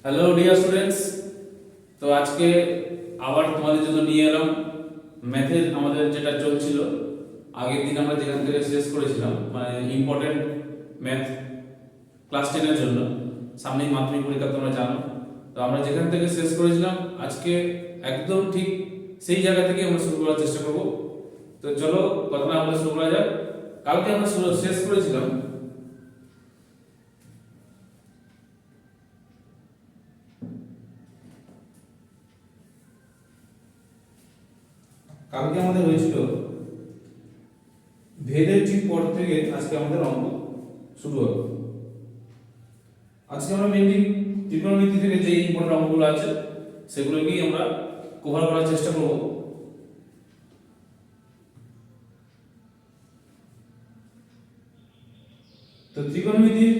Hello dear students, তো আজকে আবার তোমাদের জন্য নিয়ে এলাম ম্যাথের আমাদের যেটা চলছিল। আগের দিন আমরা যেখান থেকে শেষ করেছিলাম, মানে ইম্পর্টেন্ট ম্যাথ ক্লাস 10 এর জন্য। সামনেই মাধ্যমিক পরীক্ষা তোমরা জানো। তো আমরা যেখান থেকে শেষ করেছিলাম আজকে একদম ঠিক সেই জায়গা থেকে আমরা শুরু করার চেষ্টা করব। তো চলো কথা না বলে শুরু করা যাক। কালকে আমরা শেষ করেছিলাম কালকে আমাদের হয়েছিল ভেদের ঠিক পর থেকে আজকে আমাদের অঙ্ক শুরু হবে। আজকে আমরা মেনলি ত্রিকোণমিতি থেকে যে ইম্পর্টেন্ট অঙ্কগুলো আছে সেগুলোকেই আমরা কভার করার চেষ্টা করব। তো ত্রিকোণমিতির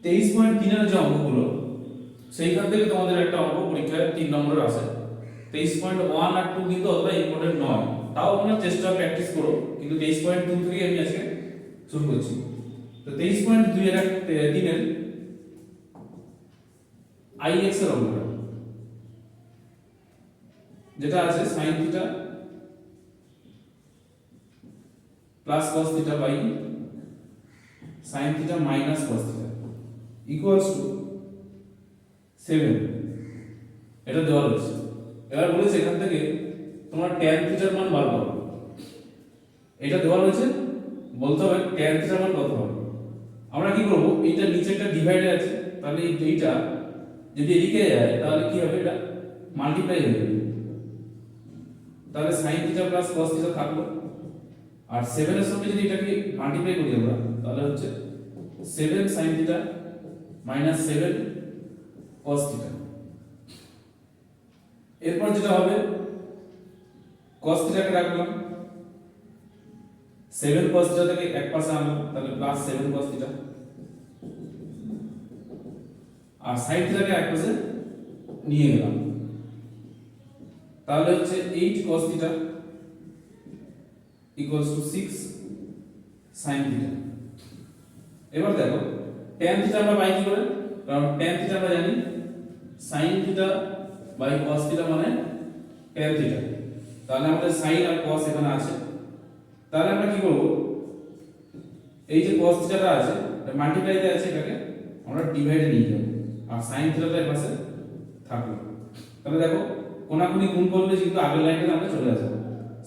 23.3 এর যে অঙ্কগুলো, সেইখান থেকে তোমাদের একটা অঙ্ক পরীক্ষায় 3 নম্বরের আসে। 23.1 আর 2 কিন্তু অতটা ইম্পর্টেন্ট নয়, তাও তোমরা চেষ্টা প্র্যাকটিস করো। কিন্তু 23.2 থেকে আমি আজকে শুরু করছি। তো 23.2 এর 3 এর ix এর অঙ্কটা যেটা আছে sin theta plus cos theta by sin theta minus cos theta equals to 7, এটা দেওয়া রয়েছে। এবার বলেছে এখান থেকে তোমরা tan থিটার মান বার করো। এটা দেওয়া রয়েছে, বলতে হবে tan থিটার মান কত হবে। আমরা কি করব, এইটা নিচে একটা ডিভাইডার আছে, তাহলে এইটা যদি এদিকে যায় তাহলে কি হবে, এটা মাল্টিপ্লাই হয়ে যাবে। তাহলে sin theta plus cos theta থাকলো, আর 7 এর সঙ্গে যদি এটাকে মাল্টিপ্লাই করি আমরা তাহলে হচ্ছে 7 sin theta minus 7 cos theta. এরপর যেটা হবে cos থিটাকে রাখলাম, 7 cos থিটা থেকে এক পাশে আনলাম, তাহলে প্লাস 7 cos থিটা, আর sin থিটাকে এক পাশে নিয়ে গেলাম, তাহলে হচ্ছে 8 cos theta equals two 6 sin theta. এবার দেখো tan থিটা আমরা পাই কি করে, কারণ tan থিটা আমরা জানি sin theta by cos theta মানে tan থিটা। তাহলে আমাদের sin আর cos এখানে আছে, তাহলে আমরা কি করব, এই যে cos থিটাটা আছে মাল্টিপ্লাইতে আছে, এটাকে আমরা ডিভাইডে নিয়ে যাব, আর sin থিটাটা এর পাশে থাকলো। তাহলে দেখো কোনাকুনি গুণ করলে কিন্তু আগের লাইনে আমরা চলে আসব,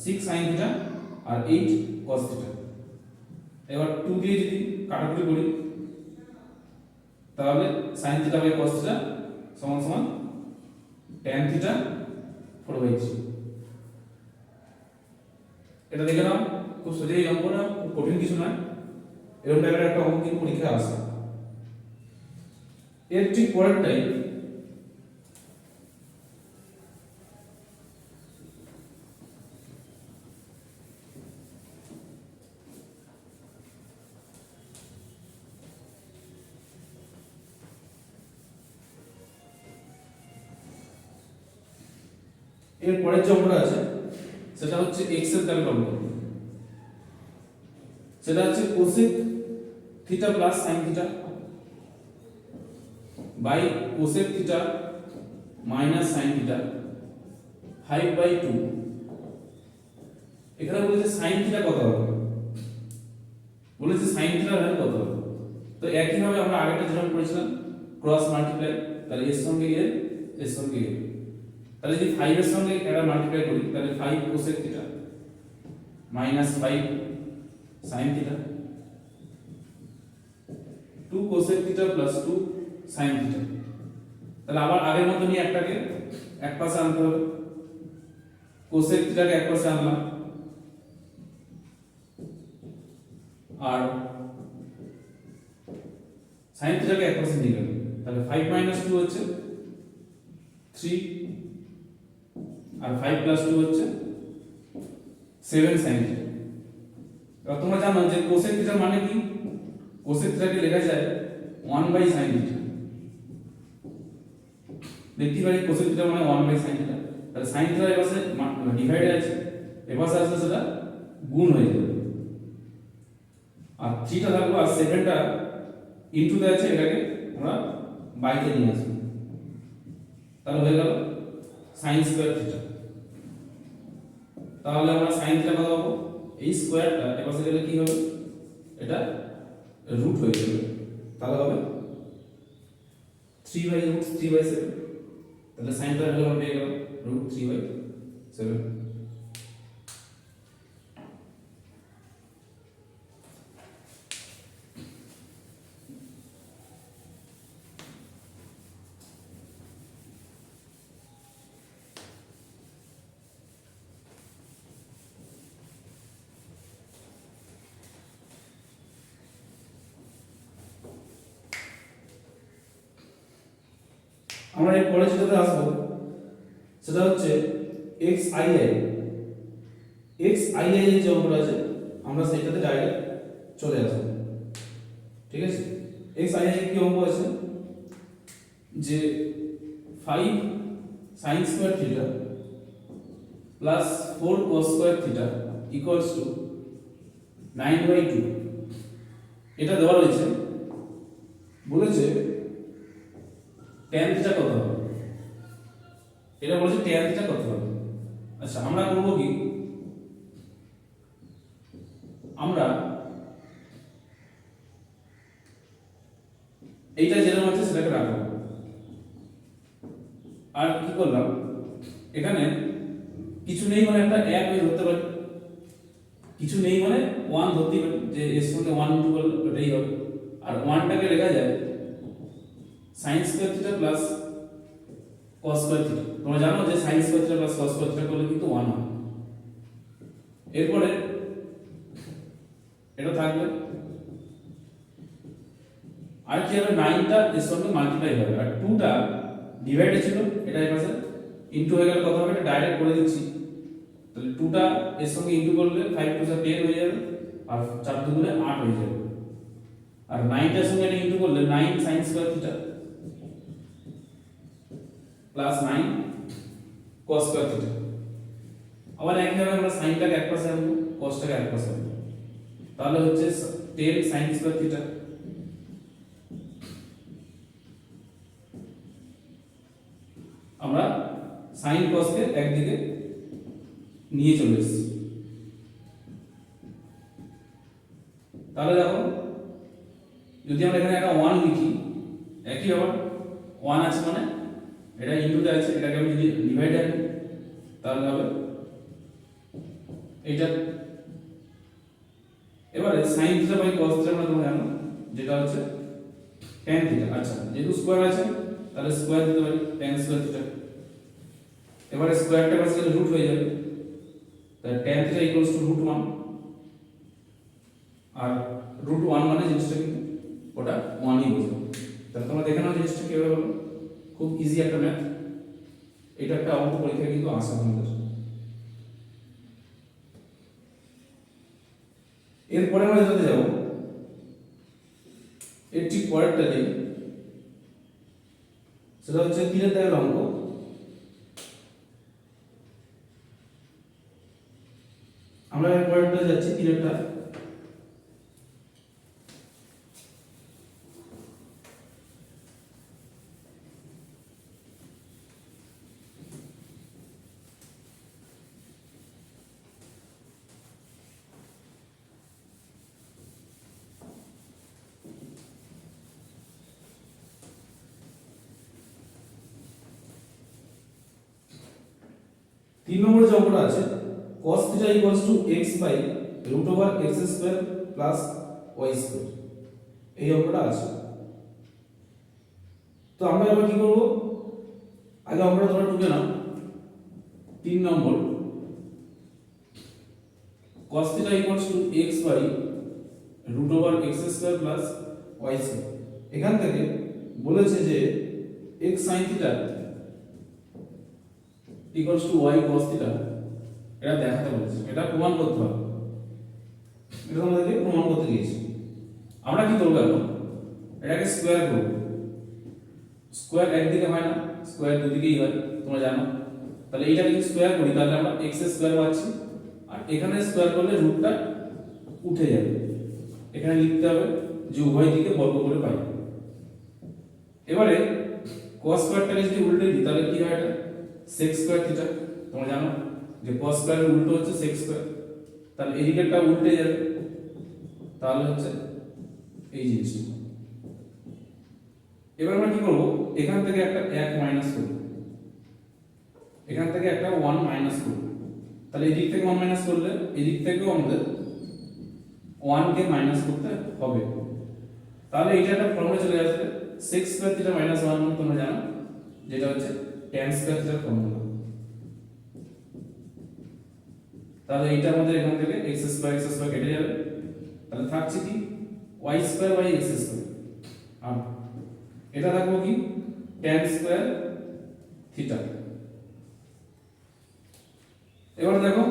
6 sin থিটা আর 8 cos থিটা। এবার 2 দিয়ে যদি কাটাকুটি করি তাহলে sin theta by cos theta সমান সমান tan থিটা 4/3। এটা দেখে নাও, খুব সোজাই অঙ্ক না, খুব কঠিন কিছু নয়। এরকম টাইপের একটা অঙ্ক কিন্তু পরীক্ষায় আসে। এর ঠিক পরেরটাই এর পরের যে অঙ্কটা আছে সেটা হচ্ছে x এর দ্বারা অঙ্ক। সেটা হচ্ছে cosec theta plus sin theta by cosec theta minus sin theta 5/2। এখানে বলেছে sin থিটা কত হবে, বলেছে sin থিটা ভ্যালু কত হবে। তো একই ভাবে আমরা আগেটা যেরকম করেছিলাম ক্রস মাল্টিপ্লাই, তাহলে এর সঙ্গে এর সঙ্গে এর, তাহলে যদি 5 এর সঙ্গে এটা মাল্টিপ্লাই করি তাহলে 5 cosec theta minus 5 sin theta 2 cosec theta plus 2 sin theta. তাহলে আবার আগের মতো নিয়ে একটাকে এক পাশে আনতে হবে, cosec থিটাকে এক পাশে আনলাম, আর sin থিটাকে এক পাশে নিয়ে গেলাম, তাহলে 5 - 2 হচ্ছে 3, আর 5 + 2 হচ্ছে 7 sin থিটা। এবার তোমরা জানো যে cosec থিটা মানে কি, cosec থিটাকে লেখা যায় 1/sin থিটা। দেখতে পারি cosec থিটা মানে 1/sin থিটা, তাহলে sin থিটা এর পাশে ডিভাইডে আছে, এর পাশে আসলে সেটা গুণ হয়ে যাবে, আর 3টা থাকলো, আর 7টা ইনটু তে আছে, এটাকে আমরা বাইতে নিয়ে আসবো। তাহলে হয়ে গেল sin স্কয়ার থিটা। তাহলে আমরা sin থিটা কত পাবো, এই স্কয়ারটা এপাশে গেলে কি হবে, এটা রুট হয়ে যাবে, তাহলে হবে 3/√3/7। তাহলে sin থিটার ভ্যালু আমরা পেয়ে গেলাম √3/7। আমরা এর পরে যেটাতে আসবো সেটা হচ্ছে xii এর যে অঙ্কটা আছে আমরা সেটাতে ডাইরেক্ট চলে আসবো। ঠিক আছে, xii এর কি অঙ্ক আছে যে 5 sin square theta plus 4 cos square theta equals two 9/2। এটা দেওয়া রয়েছে, বলেছে tan থিটা কত হবে, এটা বলেছে tan থিটা কত হবে। আচ্ছা আমরা করব কি, আমরা এইটা যেটা আছে সেটাকে রাখবো, আর কি করলাম এখানে কিছু নেই মানে একটা 1 আমি ধরতে পারি, কিছু নেই মানে 1 ধরতে পারি, যে এর সঙ্গে 1 ইনটু করলে ওটাই হবে। আর 1টাকে লেখা যায় sin square theta plus cos square theta. তোমরা জানো যে sin square theta plus cos square theta করলে কিন্তু 1 হয়। এরপরে এটা থাকবে, আর কি হবে, 9টা এর সঙ্গে মাল্টিপ্লাই হবে, আর 2টা ডিভাইডে ছিল, এটা এই পাশে ইনটু হয়ে গেলে কত হবে এটা ডাইরেক্ট করে দিচ্ছি। তাহলে 2টা এর সঙ্গে ইনটু করলে 5 2 10 হয়ে যাবে, আর 4 2 গুণে 8 হয়ে যাবে। আর 9টার সঙ্গে এটা ইনটু করলে 9 sin square theta plus 9 cos square theta. আবার একইভাবে আমরা সাইনটাকে এক পাশে আনবো, cosটাকে এক পাশে আনবো, তাহলে হচ্ছে 10 sin স্কয়ার থিটা আমরা sin cos কে একদিকে নিয়ে চলে এসেছি। তাহলে দেখো যদি আমরা এখানে একটা 1 লিখি, একই আবার 1 আছে মানে এটা ইনটুতে আছে, এটাকে আমি যদি ডিভাইড করি তাহলে হবে এটা। এবারে sin theta by cos theta আমরা তোমরা জানো যেটা হচ্ছে tan থিটা। আচ্ছা যেহেতু স্কয়ার আছে তাহলে স্কয়ার দিতে পারি tan স্কয়ার থিটা। এবারে স্কয়ারটা পাশে রুট হয়ে যাবে, তাহলে tan থিটা ইকুয়ালস টু √1, আর √1 মানে জিনিসটা কিন্তু ওটা 1ই বোঝাবে। তাহলে তোমরা দেখে নাও জিনিসটা কিভাবে হলো, খুব ইজি একটা ম্যাথ। এটা একটা অঙ্ক পরীক্ষায় কিন্তু আসে আমাদের। এরপরে আমরা যেতে যাব এর ঠিক পরেরটা দিই, সেটা হচ্ছে 3 দাগের অঙ্ক। আমরা এর পরেরটা যাচ্ছি 3টা। তিন নম্বরে যে অঙ্কটা আছে cos θ = x by √x² plus y², এই অঙ্কটা আছে। তো আমরা এবার কি করব, আগে অঙ্কটা তোমরা টুকে নাও। 3 নম্বর cos θ = x by √x² plus y²। এখান থেকে বলেছে যে x sin θ equals to y cos θ, এটা দেখাতে বলেছে, এটা প্রমাণ করতে হবে। এটা আমাদেরকে প্রমাণ করতে দিয়েছে। আমরা কি করব এখন, এটাকে স্কয়ার করব। স্কয়ার একদিকে হয় না, স্কয়ার দুদিকেই হয় তোমরা জানো। তাহলে এইটাকে যদি স্কয়ার করি তাহলে আমরা x এর স্কয়ার পাচ্ছি, আর এখানে স্কয়ার করলে রুটটা উঠে যাবে। এখানে লিখতে হবে যে উভয় দিকে বর্গ করে পাই। এবারে cos স্কয়ারটাকে যদি উল্টে দিই তাহলে কি হয়? এটা sec স্কয়ার থিটা। তোমরা জানো যে cos স্কয়ারের উল্টো হচ্ছে sec স্কয়ার, তাহলে এই দিকেরটা উল্টে যাবে, তাহলে হচ্ছে এই জিনিসটা। এবার আমরা কি করব, এখান থেকে একটা 1 মাইনাস করব, এখান থেকে একটা 1 মাইনাস করব, তাহলে এই দিক থেকে 1 মাইনাস করলে এই দিক থেকেও আমাদের 1 কে মাইনাস করতে হবে। তাহলে এটা একটা ফর্মুলা চলে আসবে sec স্কয়ার থিটা মাইনাস 1 মানে তোমরা জানো যেটা হচ্ছে tan স্কয়ার থিটার ফর্মুলা। তাহলে এটা আমাদের এখান থেকে x স্কয়ার কেটে যাবে, তাহলে থাকছে কি y square by x square, আর এটা থাকবে কি tan স্কয়ার থিটা। এবার দেখো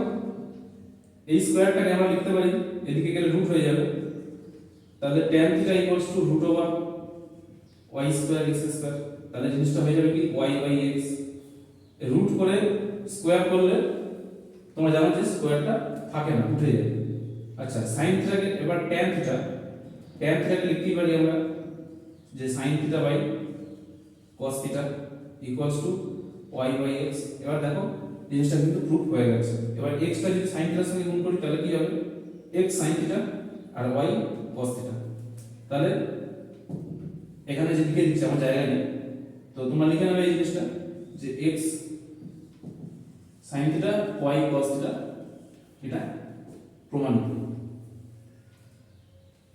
এই স্কয়ারটাকে আমরা লিখতে পারি, এদিকে গেলে রুট হয়ে যাবে, তাহলে tan theta equals to root over y square x square, তাহলে জিনিসটা হয়ে যাবে কি y বাই x। রুট করে স্কয়ার করলে তোমরা জানো যে স্কয়ারটা থাকে না, উঠে যাবে। আচ্ছা sin থিটাকে এবার tan থিটাকে লিখতে পারি আমরা যে sin theta by cos theta equals to y by x। এবার দেখো জিনিসটা কিন্তু প্রুফ হয়ে গেছে। এবার x টা যদি sin থিটার সঙ্গে গুণ করি তাহলে কি হবে, x sin থিটা আর y cos থিটা। তাহলে এখানে যে লিখে দিচ্ছি আমার জায়গা নেই, তো তোমরা লিখে নেবে এই জিনিসটা যে x sin theta y cos theta, এটা প্রমাণিত।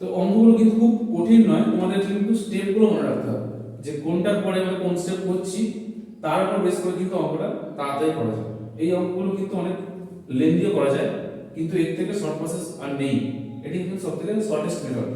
তো অঙ্কগুলো কিন্তু খুব কঠিন নয়, তোমাদের কিন্তু স্টেপগুলো মনে রাখতে হবে যে কোনটার পরে আমরা কোন স্টেপ করছি, তার উপর বেস করে কিন্তু অঙ্কটা তাড়াতাড়ি করা যায়। এই অঙ্কগুলো কিন্তু অনেক লেন্দিও করা যায়, কিন্তু এর থেকে শর্ট প্রসেস আর নেই, এটি কিন্তু সবথেকে শর্টেস্ট মেথড।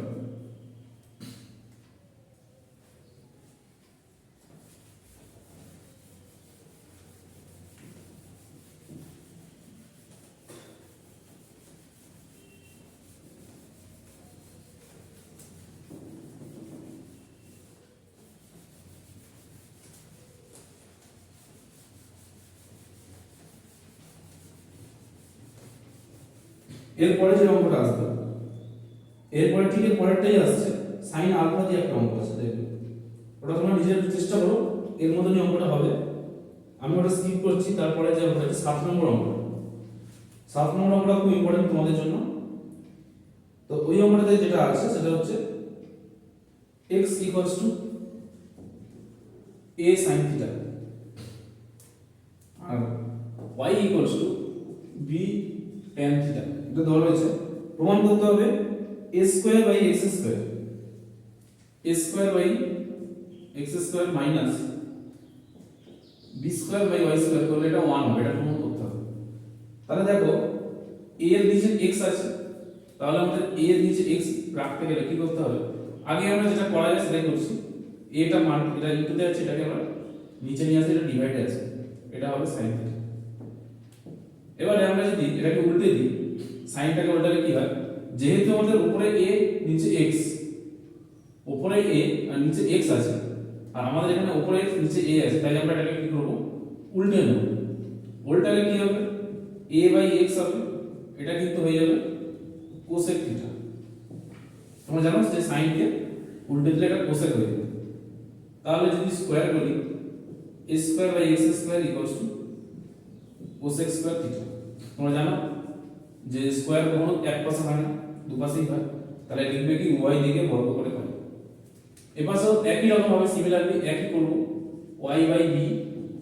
এরপরে যে অঙ্কটা আসবে, এরপরে ঠিক এর পরেরটাই আসছে, সাইন আলফা দিয়ে একটা অঙ্ক আছে, দেখবে ওটা তোমরা নিজের চেষ্টা করো, এর মতনই অঙ্কটা হবে। আমি ওটা স্কিপ করছি, তারপরে যে অঙ্কটা 7 নম্বর অঙ্ক, 7 নম্বর অঙ্কটা খুব ইম্পর্টেন্ট তোমাদের জন্য। তো ওই অঙ্কটাতে যেটা আছে সেটা হচ্ছে x equals to a sin theta আর y equals to b tan theta. এটা দেওয়া রয়েছে, প্রমাণ করতে হবে a square by x square, a square by x square minus b square by y square করলে এটা 1 হবে, এটা প্রমাণ করতে হবে। তাহলে দেখো a এর নিচে x আছে, তাহলে আমাদের a এর নিচে x রাখতে গেলে কি করতে হবে, আগে আমরা যেটা করা যায় সেটাই করছি, a টা মান এটা ইনটু দেওয়া আছে, এটাকে আমরা নিচে নিয়ে আসি, এটা ডিভাইডে আছে, এটা হবে sin থিটা। এবারে আমরা যদি এটাকে উল্টে দিই, সাইনটাকে উল্টালে কি হয়, যেহেতু আমাদের উপরে a নিচে x, উপরে a আর নিচে x আছে, আর আমাদের এখানে উপরে x নিচে a আছে, তাই আমরা এটাকে কি করব, উল্টে নেব। উল্টালে কি হবে, a বাই x হবে, এটা কিন্তু হয়ে যাবে cosec থিটা। তোমরা জানো যে sin কে উল্টে দিলে এটা cosec হয়ে যাবে। তাহলে যদি স্কয়ার করি a square by x square equals to cosec square theta. তোমরা জানো যে স্কয়ার কখনো এক পাশে হয় না, দুপাশেই হয়, তাহলে লিখবে কি উভয় দিকে বর্গ করে হয়। এপাশেও একই রকম ভাবে সিমিলারলি একই করব, y by b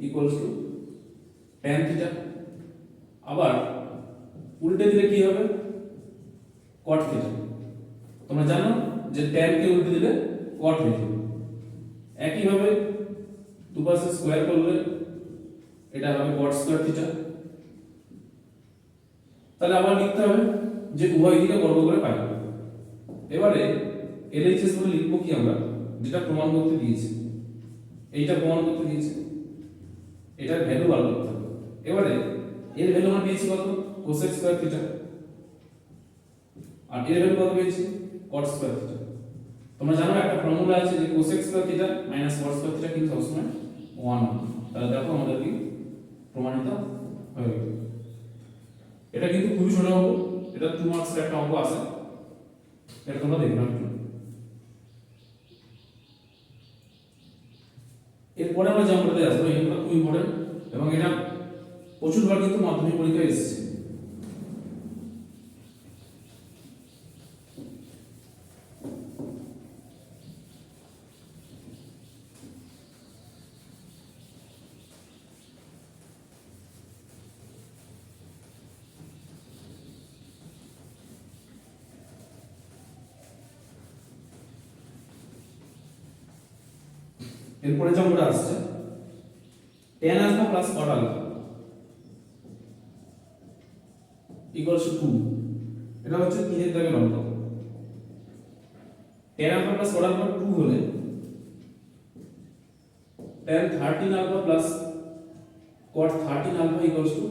equals to tan theta. আবার উল্টে দিলে কি হবে, cot থিটা। তোমরা জানো যে tan কে উল্টে দিলে cot হয়ে যাবে। একই ভাবে দুপাশে স্কয়ার করলে এটা হবে cot স্কয়ার থিটা। তাহলে আবার লিখতে হবে যে উভয় দিকে বর্গ করে পাই। এবারে এলএইচএস বলে লিখবো কি আমরা, যেটা প্রমাণ করতে দিয়েছে, এইটা প্রমাণ করতে দিয়েছে, এটার ভ্যালু বার করতে হবে। এবারে এর ভ্যালু আমরা পেয়েছি কত, cosec স্কয়ার থিটা, আর এর ভ্যালু কত পেয়েছি, cot স্কয়ার থিটা। তোমরা জানো একটা ফর্মুলা আছে যে cosec square theta minus cot square theta কিন্তু সবসময় 1 হবে। তাহলে দেখো আমাদের কি প্রমাণিত হয়ে গেল। এটা কিন্তু খুবই ছোট অঙ্ক, এটা 2 মার্কসের একটা অঙ্ক আছে, এটা তোমরা দেখবে একটু। এরপরে আমরা যে অঙ্কটাতে আসবো এই অঙ্কটা খুব ইম্পর্টেন্ট এবং এটা প্রচুরবার কিন্তু মাধ্যমিক পরীক্ষায় এসেছে। এরপরে যে অঙ্কটা আসছে tan alpha plus cot alpha equals to 2, এটা হচ্ছে 3 এর দাগের অঙ্ক। tan alpha plus cot alpha 2 হলে tan 13 alpha plus cot 13 alpha equals to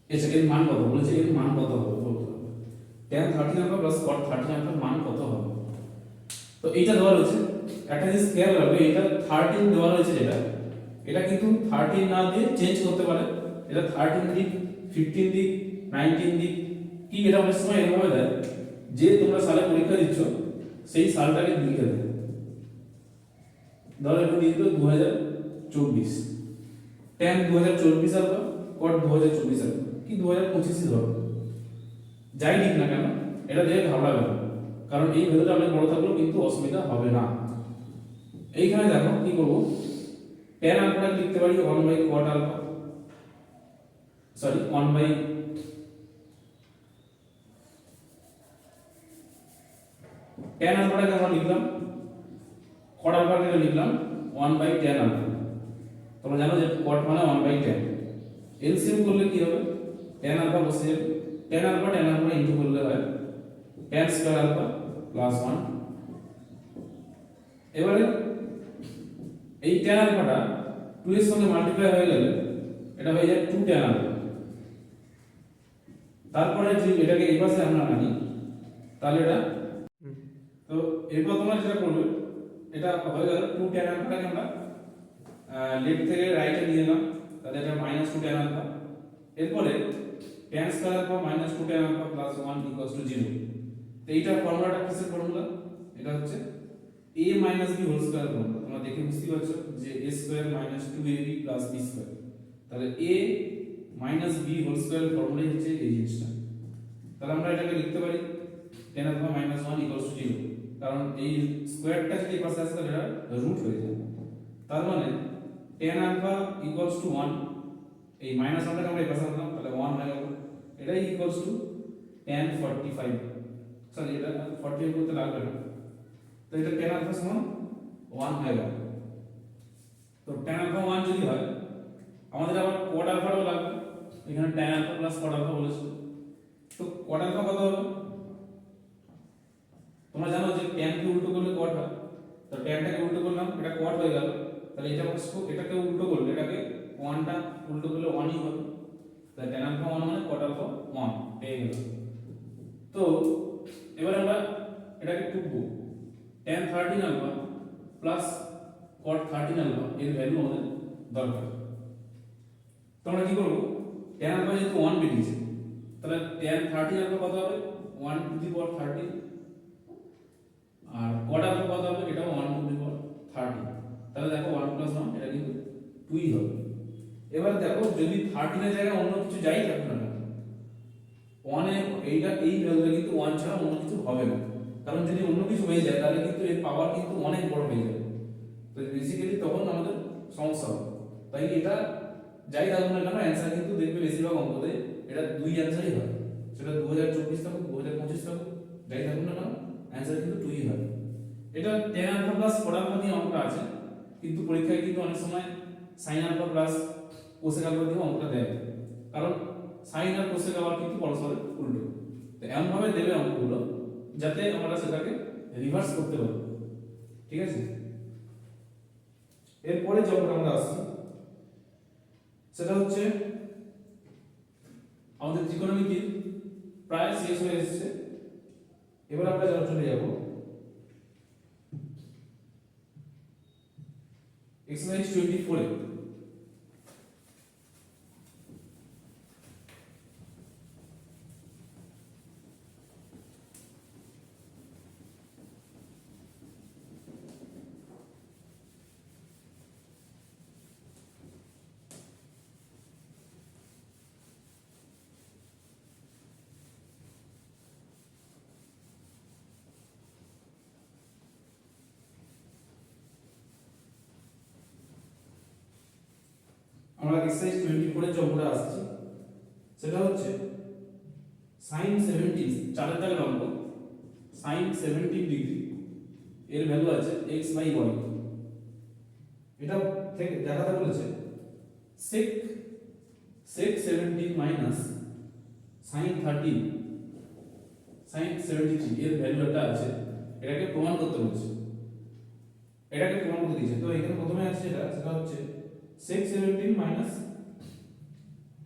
এর মান কত বলেছে, এর মান কত হবে বলতে হবে। tan 13 আলফা প্লাস cot 13 আলফার মান কত হবে? তো এইটা দেওয়া রয়েছে, একটা জিনিস খেয়াল রাখবে, এটা 13 দেওয়া রয়েছে যেটা, এটা কিন্তু 13 না দিয়ে চেঞ্জ করতে পারে, এটা 13 দিক, 15 দিক, 19 দিক, কি এটা অনেক সময় এরকম দেয় যে তোমরা সালে পরীক্ষা দিচ্ছ সেই সালটাকে লিখে দেয়। ধরো এটা দিয়ে দিল 2024, tan 2024 আলফা, cot 2024 আলফা, কি 2025 ধরো, যাই লিখ না কেন এটা দিয়ে ঘাবড়াবে না, কারণ এই ভ্যালুটা অনেক বড় থাকলেও কিন্তু অসুবিধা হবে না। এইখানে দেখো কি করব, tan আলফাটা লিখতে পারি 1/cot আলফা, সরি 1 tan আলফাটাকে আমরা লিখলাম, cot আলফাটাকে লিখলাম 1/tan আলফা। তোমরা জানো যে cot মানে 1/tan, এলসিএম করলে কি হবে, tan আলফা বসে যাবে, tan আলফা ইনটু করলে হয় tan স্কয়ার আলফা প্লাস 1। এবারে এই tan আলফাটা 2 এর সঙ্গে মাল্টিপ্লাই হয়ে গেলে এটা হয়ে যায় 2 tan আলফা। তারপরে যদি এটাকে এই পাশে আমরা আনি তাহলে এটা, তো এরপর তোমরা যেটা করবে, এটা হয়ে গেল 2 tan আলফাটাকে আমরা লেফট থেকে রাইটে নিয়ে এলাম, তাহলে এটা -2 tan আলফা। এরপরে tan square alpha -2 tan alpha plus 1 0। তো এইটার ফর্মুলাটা কিসের ফর্মুলা, এটা হচ্ছে a minus b whole square formula. তোমরা দেখে বুঝতে পারছো যে a square minus 2ab plus b square, তাহলে a minus b whole square ফর্মুলাই হচ্ছে এই জিনিসটা। তাহলে আমরা এটাকে লিখতে পারি tan আলফা মাইনাস 1 0, কারণ এই স্কয়ারটা যদি এই পাশে আসে তাহলে এটা রুট হয়ে যায়। তার মানে tan আলফা ইকুয়ালস টু 1, এই মাইনাস 1টাকে আমরা এই পাশে আনলাম তাহলে 1 হয়ে গেল, এটাই ইকুয়ালস টু tan 45, সরি এটা 45 করতে লাগবে না, তো এটা tan আলফা সমান 1 হয়ে গেল। তো tan আলফা 1 যদি হয় আমাদের আবার cot আলফাও লাগবে, এখানে tan alpha plus cot alpha বলেছে, তো cot আলফা কত হবে, তোমরা জানো যে tan কে উল্টো করলে cot হয়, তো tan টাকে উল্টো করলাম এটা cot হয়ে গেল, তাহলে এটা এটাকে উল্টো করলে এটাকে 1 টা উল্টো করলে 1 ই হবে, তাহলে tan আলফা 1 মানে cot আলফা 1 পেয়ে গেল। তো এবার আমরা এটাকে টুকবো, tan 13 alpha plus cot 13 alpha এর ভ্যালু আমাদের দরকার। তোমরা কি করব, tan আলফা যেহেতু 1 বেরিয়েছে তাহলে tan 13 আলফা কত হবে 1 টু দি পাওয়ার 30, আর cot আলফা কত হবে এটাও 1 টু দি পাওয়ার 30, তাহলে দেখো 1 প্লাস 1 এটা কিন্তু 2 ই হবে। এবার দেখো যদি 13 এর জায়গায় অন্য কিছু যাই থাকুক না 1 এ এইটা এই ভ্যালুটা কিন্তু 1 ছাড়া অন্য কিছু হবে না, কারণ যদি অন্য কিছু হয়ে যায় তাহলে কিন্তু এর পাওয়ার কিন্তু অনেক বড় হয়ে যাবে, তো বেসিক্যালি তখন আমাদের সমস্যা হবে। তাই এটা যাই থাকুক না কেন অ্যানসার কিন্তু দেখবে বেশিরভাগ অঙ্কতে এটা 2 অ্যানসারই হয়, সেটা 2024 থাকুক 2025 থাকুক যাই থাকুক না কেন অ্যানসার কিন্তু 2 ই হয়। এটা tan alpha plus cot alpha দিয়ে অঙ্কটা আছে, কিন্তু পরীক্ষায় কিন্তু অনেক সময় sin alpha plus cosec alpha দিয়ে অঙ্কটা দেয়, কারণ sin আর cosec আবার কিন্তু পরস্পর উল্টো, তো এমন ভাবে দেবে অঙ্কগুলো যাতে আমরা সেটাকে রিভার্স করতে পারি, ঠিক আছে। এরপরে যখন আমরা আসি সেটা হচ্ছে আমাদের ত্রিকোণমিতি প্রায় শেষ হয়ে এসেছে, এবার আমরা চলে যাব এক্সারসাইজ 24 এ। আমরা এক্সারসাইজ 24 এর অঙ্কটা আসছি, সেটা হচ্ছে sin 17 চারের দাগের অঙ্ক। sin 17 ডিগ্রি এর ভ্যালু আছে x বাই y। এটা থেকে দেখাতে বলেছে sec 17 মাইনাস sin 13 sin 73 এর ভ্যালু একটা আছে, এটাকে প্রমাণ করতে বলেছে। এটাকে প্রমাণ করতে দিয়েছে। তো এখানে প্রথমে আছে সেটা হচ্ছে sec 17 মাইনাস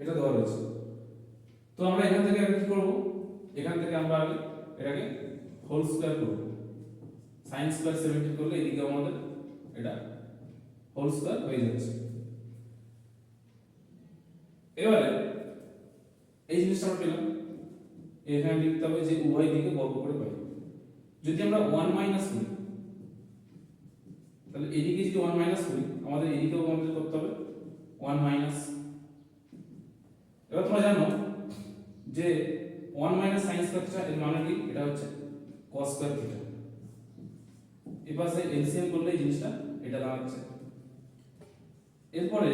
এটা দেওয়া রয়েছে। তো আমরা এখান থেকে আগে কি করব, এখান থেকে আমরা আগে এটাকে হোল স্কয়ার করব। sin স্কয়ার 17 করলে এদিকে আমাদের এটা হোল স্কয়ার হয়ে যাচ্ছে। এবারে এই জিনিসটা আমরা পেলাম, এখানে লিখতে হবে যে উভয় দিকে বর্গ করে পাই। যদি আমরা 1 মাইনাস করি তাহলে এদিকে যদি 1 মাইনাস করি আমাদের এদিকেও আমাদের করতে হবে 1 মাইনাস। এবার তোমরা জানো যে 1 মাইনাস sin স্কয়ার থিটা এর মানে কি, এটা হচ্ছে cos স্কয়ার থিটা। এই পাশে এলসিএম করলে এই জিনিসটা এটা দাঁড়াচ্ছে। এরপরে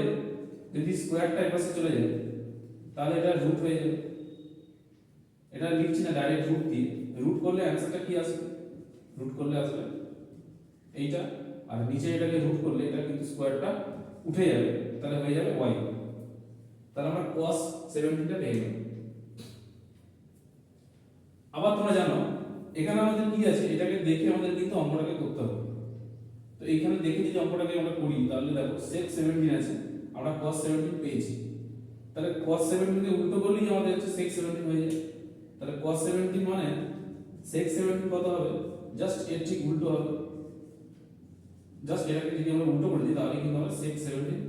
যদি স্কয়ারটা এই পাশে চলে যায় তাহলে এটা রুট হয়ে যাবে। এটা লিখছি না ডাইরেক্ট রুট দিয়ে, রুট করলে অ্যানসারটা কি আসবে, রুট করলে আসবে এইটা, আর নিচে এটাকে রুট করলে এটা কিন্তু স্কয়ারটা উঠে যাবে, তাহলে হয়ে যাবে y। তাহলে আমরা cos 17 টা পেয়ে গেলাম। আবার তোমরা জানো এখানে আমাদের কি আছে, এটাকে দেখে আমাদের কিন্তু অঙ্কটাকে করতে হবে। তো এইখানে দেখে যদি অঙ্কটাকে আমরা করি তাহলে দেখো sec 17 আছে, আমরা cos 17 পেয়েছি। তাহলে cos 17 কে উল্টো করলেই আমাদের হচ্ছে sec 17 হয়ে যায়। তাহলে cos 17 মানে sec 17 কত হবে, জাস্ট এর ঠিক উল্টো হবে। জাস্ট এটাকে যদি আমরা উল্টো করে দিই তাহলে কিন্তু আমরা sec 17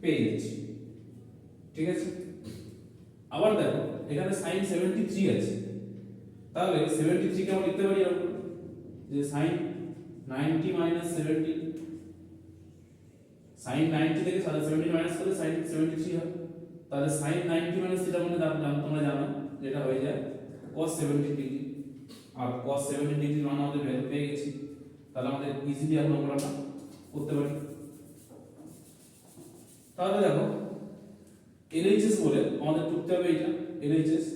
পেয়ে যাচ্ছি। ঠিক আছে। আবার দেখো এখানে sin 73 আছে, তাহলে 73 কে আমরা লিখতে পারি এরকম যে sin 90 মাইনাস 70। sin 90 থেকে 70 মাইনাস করলে sin 73 হয়। তাহলে sin 90 মাইনাস থিটা মানে তোমরা জানো যেটা হয়ে যায় cos 70 ডিগ্রি। আর cos 70 ডিগ্রি মানে আমাদের ভ্যালু পেয়ে গেছি, তাহলে আমাদের ইজিলি আমরা অঙ্কটা করতে পারি। তাহলে দেখো LHS বলে আমাদের করতে হবে এটা LHS।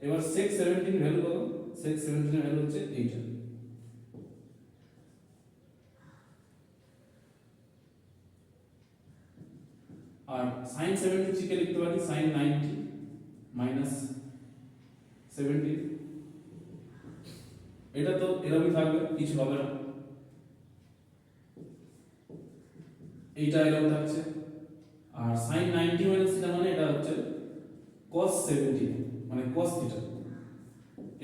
এবার sec 17 ভ্যালু কত, sec 17 এর ভ্যালু হচ্ছে এইটা। আর sin 73 কে লিখতে পারি sin 90 মাইনাস 70। এটা তো এরকমই থাকবে, কিছু হবে না, এইটা এরকম থাকছে। আর sin 90 মাইনাস থিটা মানে এটা হচ্ছে cos 70 মানে cos থিটা।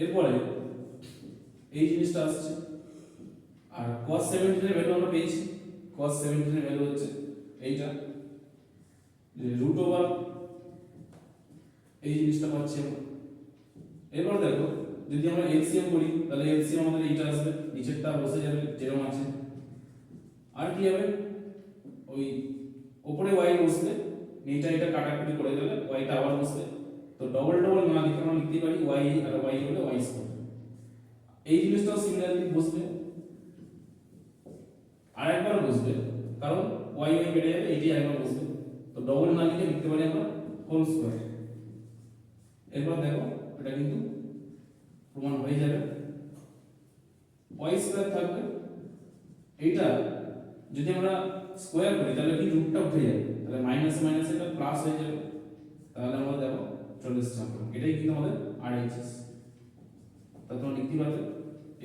এরপরে এই জিনিসটা আসছে, আর cos 17 এর ভ্যালু আমরা পেয়েছি, cos 17 এর ভ্যালু হচ্ছে এইটা, রুট ওভার এই জিনিসটা পাচ্ছি আমরা। এরপর দেখো যদি আমরা এলসিএম করি তাহলে এলসিএম আমাদের এইটা আসবে, নিচেরটা বসে যাবে যেরকম আছে। আর কি হবে, ওই উপরে y বসবে, নিচে এটা কাটাকুটি করে দিলে yটা আবার বসবে। তো ডবল ডবল না লিখে আমরা লিখতে পারি y আর y হলে y স্কয়ার। এই জিনিসটাও সিমিলারলি বসবে, আরেকবার বসবে, কারণ y y কেটে যাবে, এইটি আরেকবার বসবে। তো ডবল না লিখে লিখতে পারি আমরা হোল স্কয়ার। এরপর দেখো এটা কিন্তু প্রমাণ হয়ে যাবে, y স্কয়ার থাকবে। এইটা যদি আমরা স্কয়ার করি তাহলে কি রুটটা উঠে যাবে, তাহলে মাইনাস মাইনাস এটা প্লাস হয়ে যাবে। তাহলে আমরা দেখো চলে এসেছে, এটাই কিন্তু আমাদের RHS। তাহলে তোমরা লিখতে পারবে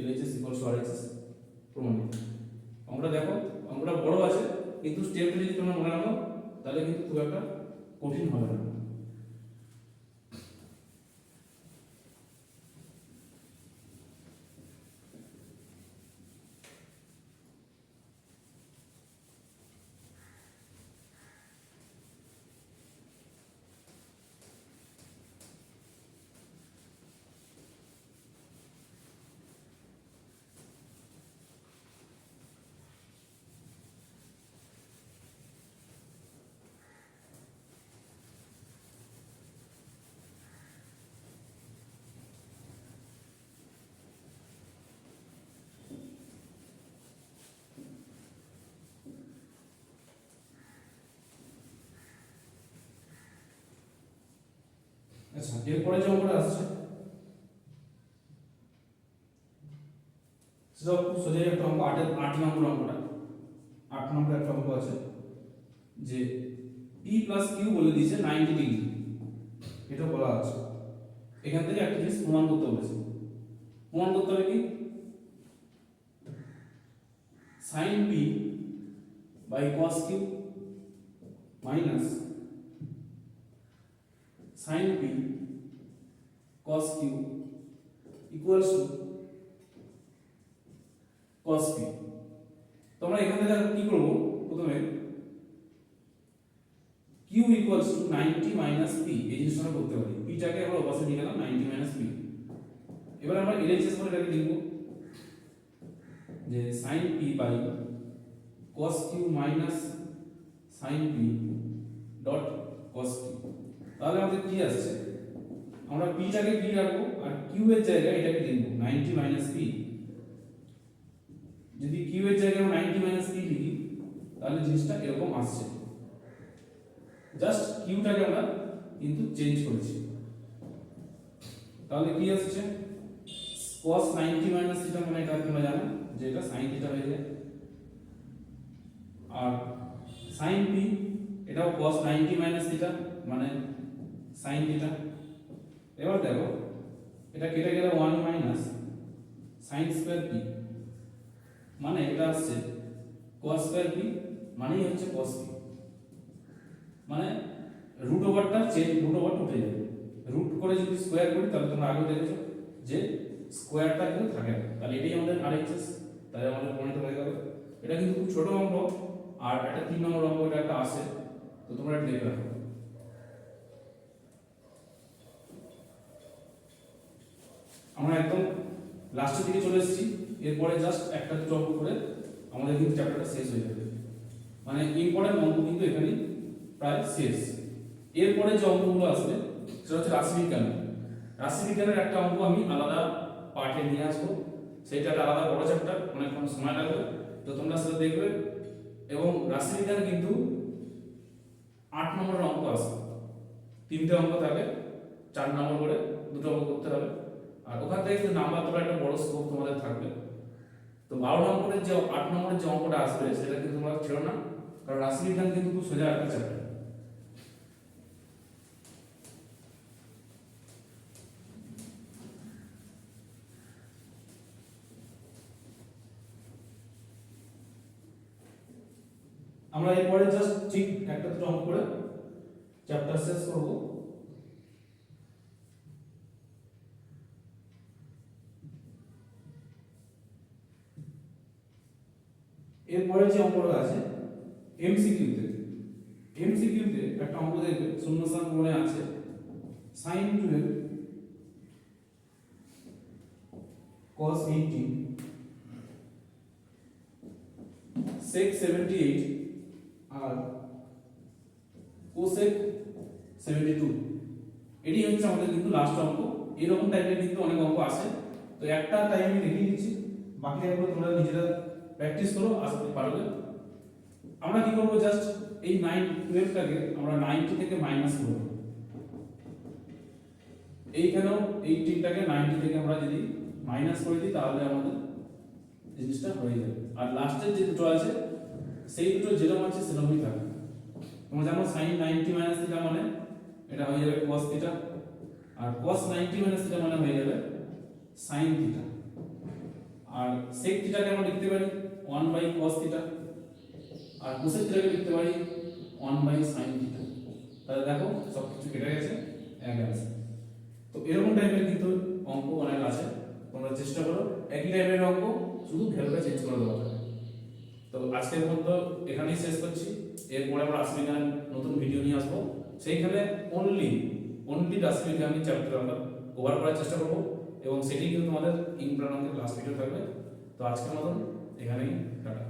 LHS RHS প্রমাণিত। আমরা দেখো অঙ্কটা বড় আছে, কিন্তু স্টেপটা যদি তোমরা মনে রাখো তাহলে কিন্তু খুব একটা কঠিন হবে না। আচ্ছা, এরপরে যে অঙ্কটা আসছে সেটা খুব সোজাই একটা অঙ্ক, 8 নম্বর অঙ্কটা। 8 নম্বর একটা অঙ্ক আছে যে P প্লাস কিউ বলে দিয়েছে 90 ডিগ্রি, এটা বলা আছে। এখান থেকে একটা জিনিস প্রমাণ করতে বলেছে। প্রমাণ করতে হবে কি, sin P by cos Q minus sin P cos Q equals to cos P। তোমরা এখান থেকে কি করব, প্রথমে Q ইকুয়ালস টু 90 মাইনাস P, এই জিনিসটা করতে পারি। P টাকে আমরা ওপাশে নিয়ে গেলাম 90 মাইনাস P। এবার আমরা এলএইচএস করে এটাকে লিখব যে sin P by cos Q minus sin P dot cos Q। তাহলে আমাদের কি আসছে, আমরা P টাকে P রাখবো আর Q এর জায়গায় এটাকে লিখব 90 মাইনাস P। যদি Q এর জায়গায় আমরা 90 মাইনাস P লিখি তাহলে জিনিসটা এরকম আসছে। জাস্ট Q টাকে আমরা কিন্তু চেঞ্জ করেছি। তাহলে কি আসছে, cos 90 মাইনাস থিটা, মানে এটা তোমরা জানো যে এটা sin থিটা হয়ে যায়, আর sin P এটাও cos 90 মাইনাস থিটা মানে sin থিটা। এবার দেখো এটা কেটে গেলে 1 মাইনাস sin স্কয়ার P, মানে এটা আসছে cos স্কয়ার P মানেই হচ্ছে cos P, মানে রুট ওভারটা চেঞ্জ, রুট ওভারটা উঠে যাবে। রুট করে যদি স্কয়ার করি তাহলে তোমরা আগে দেখেছো যে স্কয়ারটা কিন্তু থাকে না, তাহলে এটাই আমাদের আরএইচএস। তাহলে আমাদের প্রমাণিত হয়ে গেল। এটা কিন্তু খুব ছোট অঙ্ক, আর এটা 3 নম্বর অঙ্ক, এটা একটা আসে, তো তোমরা এটা দেখে রাখো। আমরা একদম লাস্টের দিকে চলে এসেছি, এরপরে জাস্ট একটা দুটো অঙ্ক করে আমাদের কিন্তু চ্যাপ্টারটা শেষ হয়ে যাবে। মানে ইম্পর্টেন্ট অঙ্ক কিন্তু এখানে প্রায় শেষ। এরপরে যে অঙ্কগুলো আসবে সেটা হচ্ছে রাশিবিজ্ঞান। রাশিবিজ্ঞানের একটা অঙ্ক আমি আলাদা পার্টে নিয়ে আসবো, সেটা একটা আলাদা বড় চ্যাপ্টার, অনেকক্ষণ সময় লাগবে, তো তোমরা সেটা দেখবে। এবং রাশিবিজ্ঞানে কিন্তু 8 নম্বরের অঙ্ক আসবে, 3টে অঙ্ক থাকে, 4 নম্বর করে 2টো অঙ্ক করতে হবে। আর ওখান থেকে কিন্তু নাম্বার তোলা একটা বড় স্কোপ তোমাদের থাকবে। তো 12 নম্বরের যে 8 নম্বরের যে অঙ্কটা আসবে সেটা কিন্তু তোমরা ছেড়ো না, কারণ রাশিবিজ্ঞান কিন্তু খুব সোজা একটা চ্যাপ্টার। আমরা এরপরে জাস্ট ঠিক একটা দুটো অঙ্ক করে চ্যাপ্টার শেষ করব। এরপরে যে অঙ্কটা আছে এমসিকিউতে, এমসিকিউতে একটা অঙ্ক দেখবে শূন্যস্থান পূরণে আছে sin 12 cos 18 sec 78 আর cosec 72। এটি হচ্ছে আমাদের কিন্তু লাস্ট অঙ্ক। এরকম টাইপের কিন্তু অনেক অঙ্ক আসে, তো একটা টাইম আমি দেখিয়ে দিচ্ছি, বাকি অঙ্ক তোমরা নিজেরা প্র্যাকটিস করো, আসতে পারবে। আমরা কি করব, জাস্ট এই 12 টাকে আমরা 90 থেকে মাইনাস করব। এইখানেও 18 টাকে 90 থেকে আমরা যদি মাইনাস করে দিই তাহলে আমাদের জিনিসটা হয়ে যাবে। আর লাস্টের যে দুটো আছে সেই দুটো যেরকম আছে সেরকমই থাকবে। তোমরা জানো sin 90 মাইনাস থিটা মানে এটা হয়ে যাবে cos থিটা, আর cos 90 মাইনাস থিটা মানে হয়ে যাবে sin থিটা। আর sec থিটাকে আমরা লিখতে পারি 1 বাই cos থিটা, আর cosec থিটাকে লিখতে পারি 1 বাই sin থিটা। তাহলে দেখো সব কিছু কেটে গেছে, এক আছে। তো এরকম টাইপের কিন্তু অঙ্ক অনেক আছে, তোমরা চেষ্টা করো একই টাইপের অঙ্ক, শুধু ভ্যালুটা চেঞ্জ করে দেওয়া যাবে। তো আজকের মতো এখানেই শেষ করছি। এরপরে আমরা রাশিবিজ্ঞান নতুন ভিডিও নিয়ে আসবো, সেইখানে অনলি রাশিবিজ্ঞানের চ্যাপ্টার আমরা কভার করার চেষ্টা করবো, এবং সেটি কিন্তু তোমাদের ইম্পর্টেন্ট অঙ্কের লাস্ট ভিডিও থাকবে। তো আজকের মতন এখানেই টাটা।